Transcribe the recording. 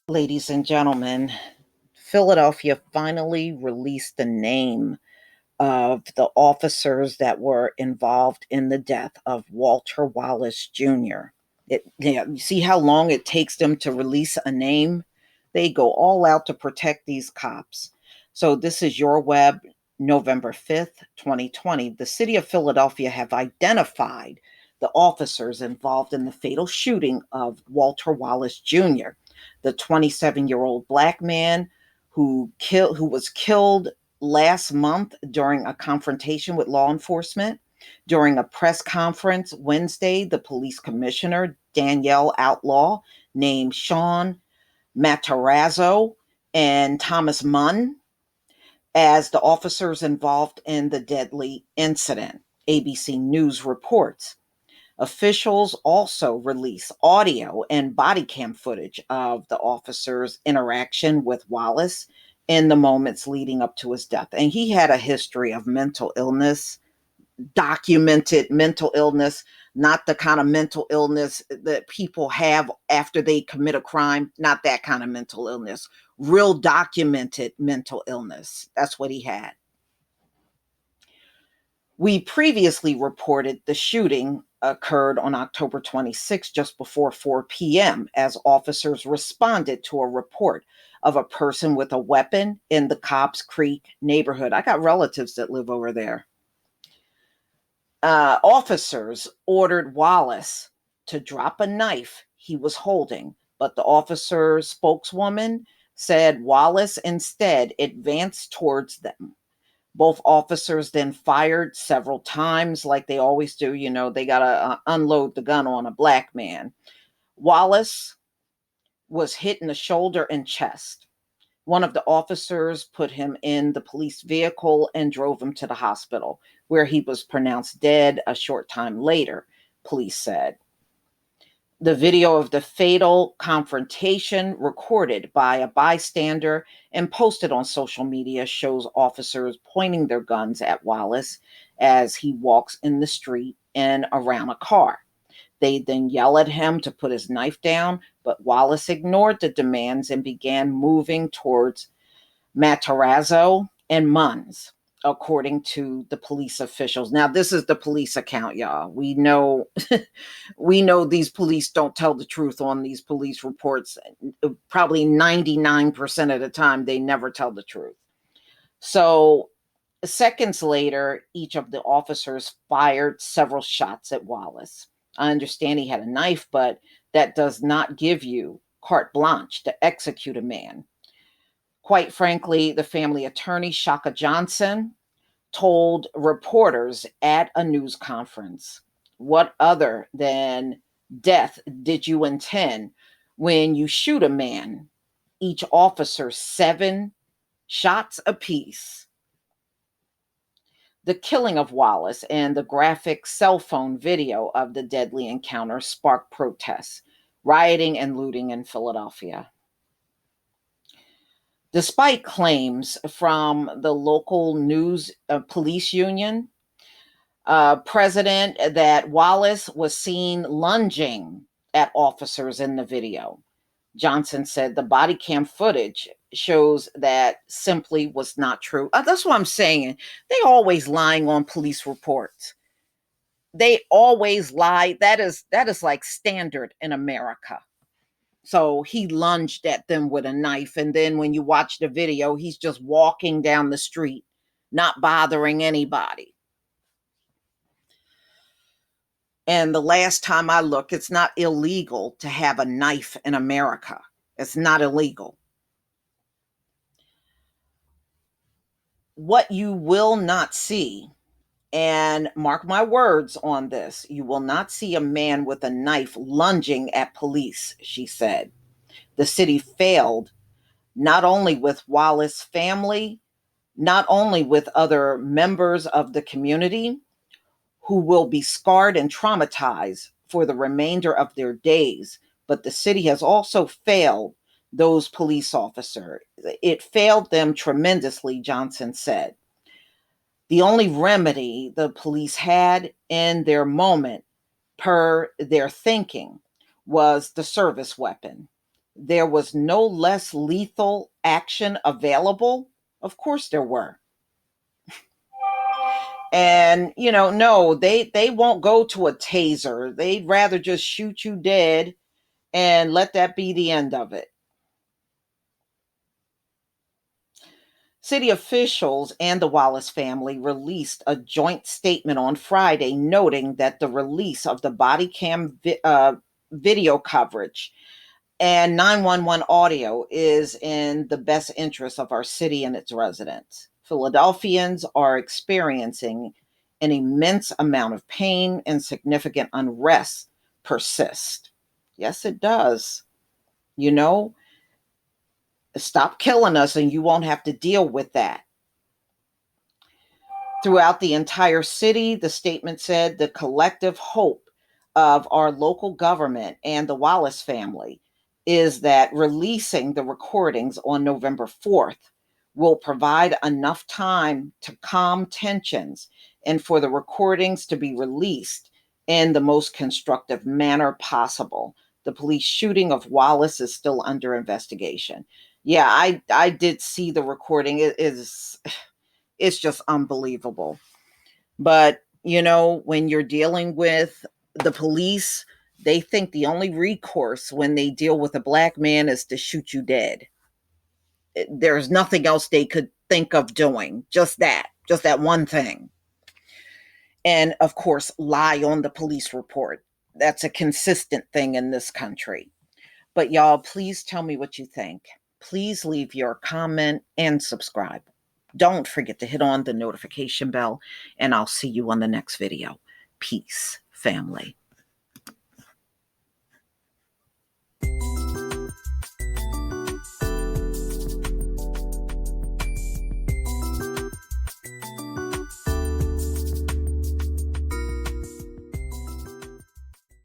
Ladies and gentlemen, Philadelphia finally released the name of the officers that were involved in the death of Walter Wallace Jr. You see how long it takes them to release a name? They go all out to protect these cops. So this is your web, November 5th, 2020. The city of Philadelphia have identified the officers involved in the fatal shooting of Walter Wallace Jr., the 27-year-old black man who was killed last month during a confrontation with law enforcement. During a press conference Wednesday, the police commissioner, Danielle Outlaw, named Sean Matarazzo and Thomas Munn as the officers involved in the deadly incident, ABC News reports. Officials also released audio and body cam footage of the officer's interaction with Wallace in the moments leading up to his death. And he had a history of mental illness, documented mental illness, not the kind of mental illness that people have after they commit a crime, not that kind of mental illness, real documented mental illness. That's what he had. We previously reported the shooting occurred on October 26, just before 4 p.m., as officers responded to a report of a person with a weapon in the Cobbs Creek neighborhood. I got relatives that live over there. Officers ordered Wallace to drop a knife he was holding, but the officer's spokeswoman said Wallace instead advanced towards them. Both officers then fired several times, like they always do. You know, they got to unload the gun on a black man. Wallace was hit in the shoulder and chest. One of the officers put him in the police vehicle and drove him to the hospital, where he was pronounced dead a short time later, police said. The video of the fatal confrontation, recorded by a bystander and posted on social media, shows officers pointing their guns at Wallace as he walks in the street and around a car. They then yell at him to put his knife down, but Wallace ignored the demands and began moving towards Matarazzo and Munns, according to the police officials. Now, this is the police account, y'all. We know we know these police don't tell the truth on these police reports. Probably 99% of the time, they never tell the truth. So seconds later, each of the officers fired several shots at Wallace. I understand he had a knife, but that does not give you carte blanche to execute a man. Quite frankly, the family attorney, Shaka Johnson, told reporters at a news conference, "What other than death did you intend when you shoot a man? Each officer 7 shots apiece." The killing of Wallace and the graphic cell phone video of the deadly encounter sparked protests, rioting, and looting in Philadelphia. Despite claims from the local news police union, president, that Wallace was seen lunging at officers in the video, Johnson said the body cam footage shows that simply was not true. That's what I'm saying. They always lying on police reports. They always lie. That is like standard in America. So he lunged at them with a knife, and then when you watch the video, he's just walking down the street, not bothering anybody. And the last time I looked, it's not illegal to have a knife in America. It's not illegal. What you will not see, and mark my words on this, you will not see a man with a knife lunging at police, she said. The city failed not only with Wallace's family, not only with other members of the community who will be scarred and traumatized for the remainder of their days, but the city has also failed those police officers. It failed them tremendously, Johnson said. The only remedy the police had in their moment, per their thinking, was the service weapon. there was no less lethal action available? Of course there were. And no, they won't go to a taser. They'd rather just shoot you dead and let that be the end of it. City officials and the Wallace family released a joint statement on Friday noting that the release of the body cam video coverage and 911 audio is in the best interest of our city and its residents. Philadelphians are experiencing an immense amount of pain, and significant unrest persist. Yes, it does. You know, stop killing us and you won't have to deal with that. Throughout the entire city, the statement said the collective hope of our local government and the Wallace family is that releasing the recordings on November 4th will provide enough time to calm tensions and for the recordings to be released in the most constructive manner possible. The police shooting of Wallace is still under investigation. Yeah, I did see the recording. It's just unbelievable. But, when you're dealing with the police, they think the only recourse when they deal with a black man is to shoot you dead. There's nothing else they could think of doing. Just that one thing. And of course, lie on the police report. That's a consistent thing in this country. But y'all, please tell me what you think. Please leave your comment and subscribe. Don't forget to hit on the notification bell, and I'll see you on the next video. Peace, family.